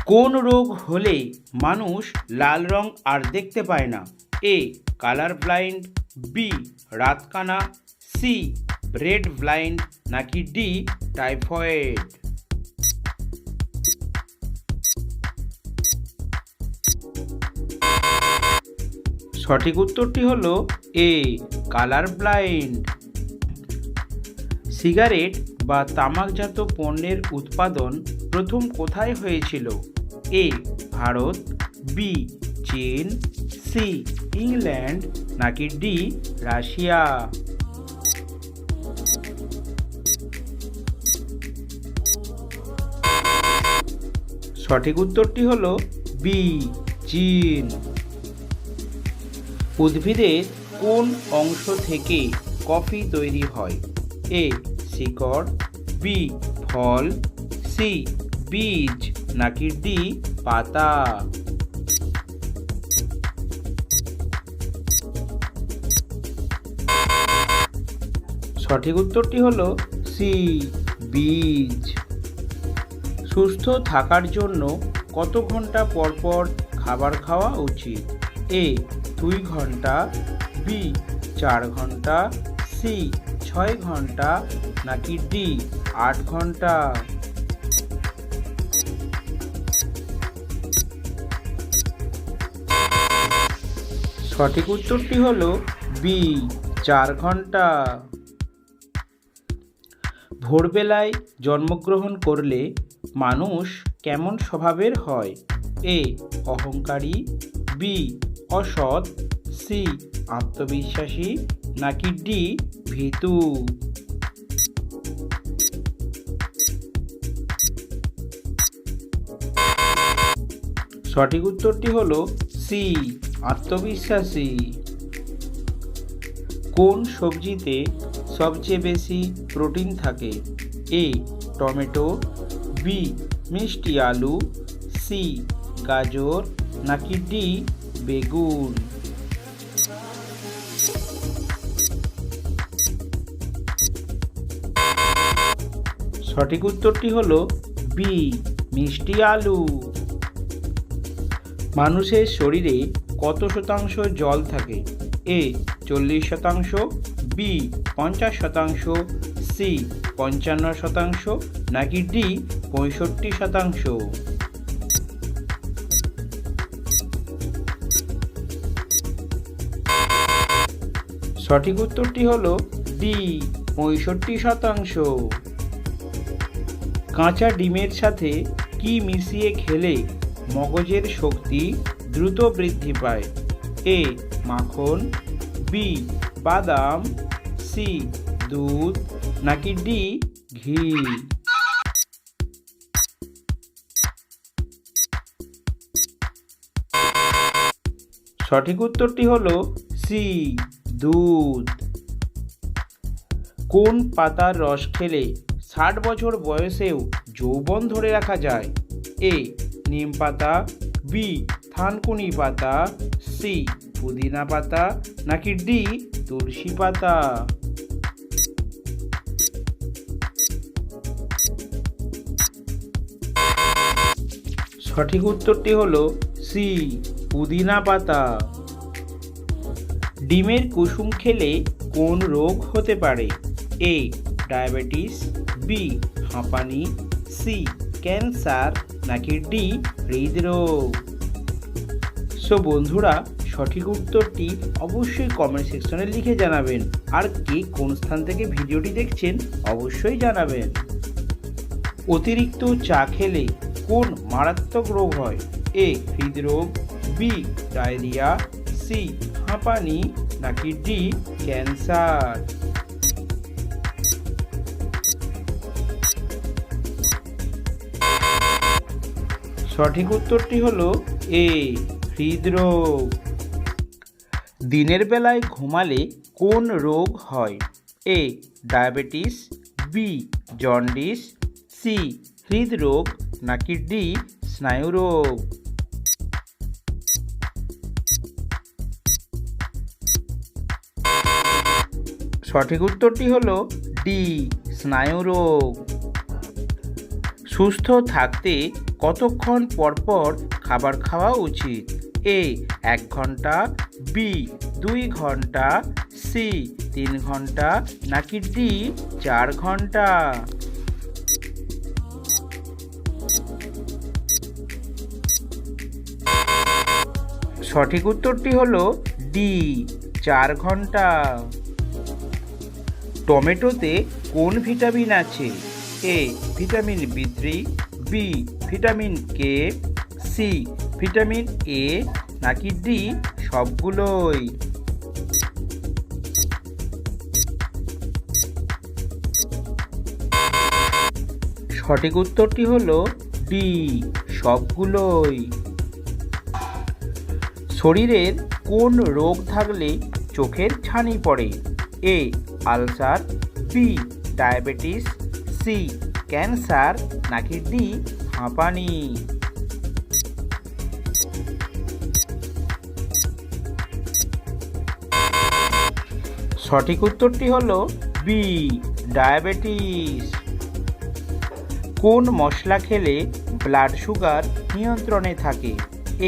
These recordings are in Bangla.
কোন রোগ হলে মানুষ লাল রং আর দেখতে পায় না? এ কালার ব্লাইন্ড, বি রাতকানা, সি রেড ব্লাইন্ড, নাকি ডি টাইফয়েড? সঠিক উত্তরটি হলো এ কালার ব্লাইন্ড। সিগারেট বা তামাকজাত পণ্যের উৎপাদন প্রথম কোথায় হয়েছিল? এ ভারত, বি চীন, সি ইংল্যান্ড, নাকি ডি রাশিয়া? সঠিক উত্তরটি হলো বি চীন। উদ্ভিদের কোন অংশ থেকে কফি তৈরি হয়? এ শিকড়, বি ফল, সি বীজ, নাকি ডি পাতা? সঠিক উত্তরটি হলো সি বীজ। সুস্থ থাকার জন্য কত ঘন্টা পর পর খাবার খাওয়া উচিত? এ 2 ঘন্টা, বি 4 ঘন্টা, সি 6 ঘন্টা, নাকি ডি 8 ঘন্টা? সঠিক উত্তরটি হলো বি 4 ঘন্টা। ভোরবেলায় জন্মগ্রহণ করলে মানুষ কেমন স্বভাবের হয়? এ অহংকারী, বি অসৎ, সি আত্মবিশ্বাসী, নাকি ডি ভীতু? সঠিক উত্তরটি হলো সি আত্মবিশ্বাসী। কোন সবজিতে সবচেয়ে বেশি প্রোটিন থাকে? এ টমেটো, বি মিষ্টি আলু, সি গাজর, নাকি ডি বেগুন? সঠিক উত্তরটি হলো বি মিষ্টি আলু। মানুষের শরীরে কত শতাংশ জল থাকে? এ 40%, বি 50%, সি 55%, নাকি ডি 65%? সঠিক উত্তরটি হলো ডি 65%। কাঁচা ডিমের সাথে কি মিশিয়ে খেলে মগজের শক্তি দ্রুত বৃদ্ধি পায়? এ মাখন, বি বাদাম, সি দুধ, নাকি ডি ঘি? সঠিক উত্তরটি হলো সি দুধ। কোন পাতার রস খেলে 60 বছর বয়সেও যৌবন ধরে রাখা যায়? এ নিম পাতা, বি থানকুনি পাতা, সি পুদিনা পাতা, নাকি ডি তুলসী পাতা? সঠিক উত্তরটি হলো সি পুদিনা পাতা। ডিমের কুসুম খেলে কোন রোগ হতে পারে? এ ডায়াবেটিস, বি হাঁপানি, সি ক্যান্সার, নাকি ডি হৃদরোগ? সো বন্ধুরা, সঠিক উত্তরটি অবশ্যই কমেন্ট সেকশনে লিখে জানাবেন। আর কে কোন স্থান থেকে ভিডিওটি দেখছেন অবশ্যই জানাবেন। অতিরিক্ত চা খেলে কোন মারাত্মক রোগ হয়? এ হৃদরোগ, বি ডায়রিয়া, সি হাঁপানি, নাকি ডি ক্যান্সার? সঠিক উত্তরটি হলো এ হৃদরোগ। দিনের বেলায় ঘুমালে কোন রোগ হয়? A diabetes, B jaundice, C হৃদরোগ, নাকি ডি স্নায়ুরোগ? সঠিক উত্তরটি হলো ডি স্নায়ুরোগ। সুস্থ থাকতে কতক্ষণ পরপর খাবার খাওয়া উচিত? এ 1 ঘন্টা, বি 2 ঘন্টা, সি 3 ঘন্টা নাকি ডি 4 ঘন্টা? সঠিক উত্তরটি হলো ডি 4 ঘন্টা। টমেটোতে কোন ভিটামিন আছে? এ ভিটামিন বি3, B vitamin K, C vitamin A নাকি ডি সবগুলোই? সঠিক উত্তরটি হলো ডি সবগুলোই। শরীরের কোন রোগ থাকলে চোখের ছানি পড়ে? A ulcer, B diabetes, C cancer নাকি ডি হাঁপানি? সঠিক উত্তরটি হলো বি ডায়াবেটিস। কোন মশলা খেলে ব্লাড সুগার নিয়ন্ত্রণে থাকে?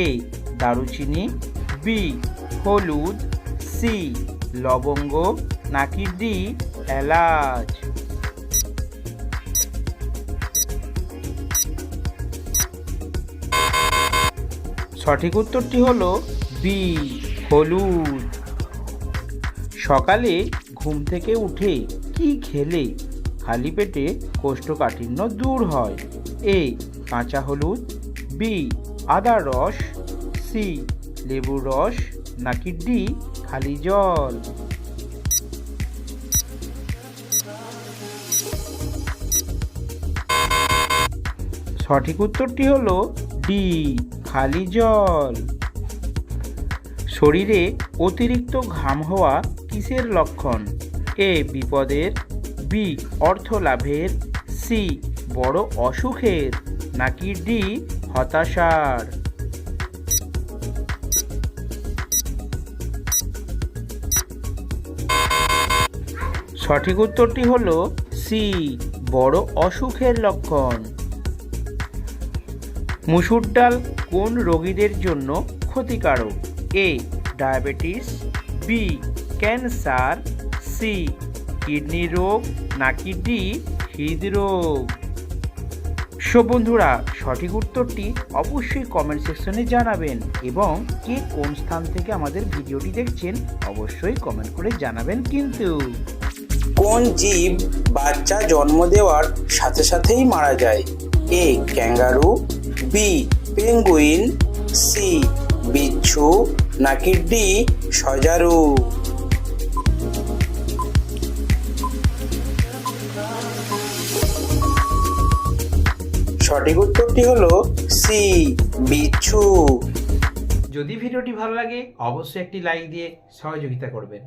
এ দারুচিনি, বি হলুদ, সি লবঙ্গ নাকি ডি এলাচ? সঠিক উত্তরটি হলো বি হলুদ। সকালে ঘুম থেকে উঠে কি খেলে খালি পেটে কোষ্ঠকাঠিন্য দূর হয়? এ কাঁচা হলুদ, বি আদার রস, সি লেবুর রস নাকি ডি খালি জল? সঠিক উত্তরটি হলো ডি খালি জল। শরীরে অতিরিক্ত ঘাম হওয়া কিসের লক্ষণ? এ বিপদের, বি অর্থ লাভের, সি বড় অসুখের নাকি ডি হতাশার? সঠিক উত্তরটি হলো সি বড় অসুখের লক্ষণ। মুসুর ডাল কোন রোগীদের জন্য ক্ষতিকারক? A diabetes, B cancer, C kidney রোগ নাকি ডি হৃদরোগ? বন্ধুরা, সঠিক উত্তরটি অবশ্যই কমেন্ট সেকশনে জানাবেন এবং কে কোন স্থান থেকে আমাদের ভিডিওটি দেখছেন অবশ্যই কমেন্ট করে জানাবেন। কিন্তু কোন জীব বাচ্চা জন্ম দেওয়ার সাথে সাথেই মারা যায়? এ ক্যাঙ্গারু, বি পেঙ্গুইন, সি বিচ্ছু নাকি ডি সজারু? সঠিক উত্তরটি হলো সি বিচ্ছু। যদি ভিডিওটি ভালো লাগে অবশ্যই একটি লাইক দিয়ে সহযোগিতা করবেন।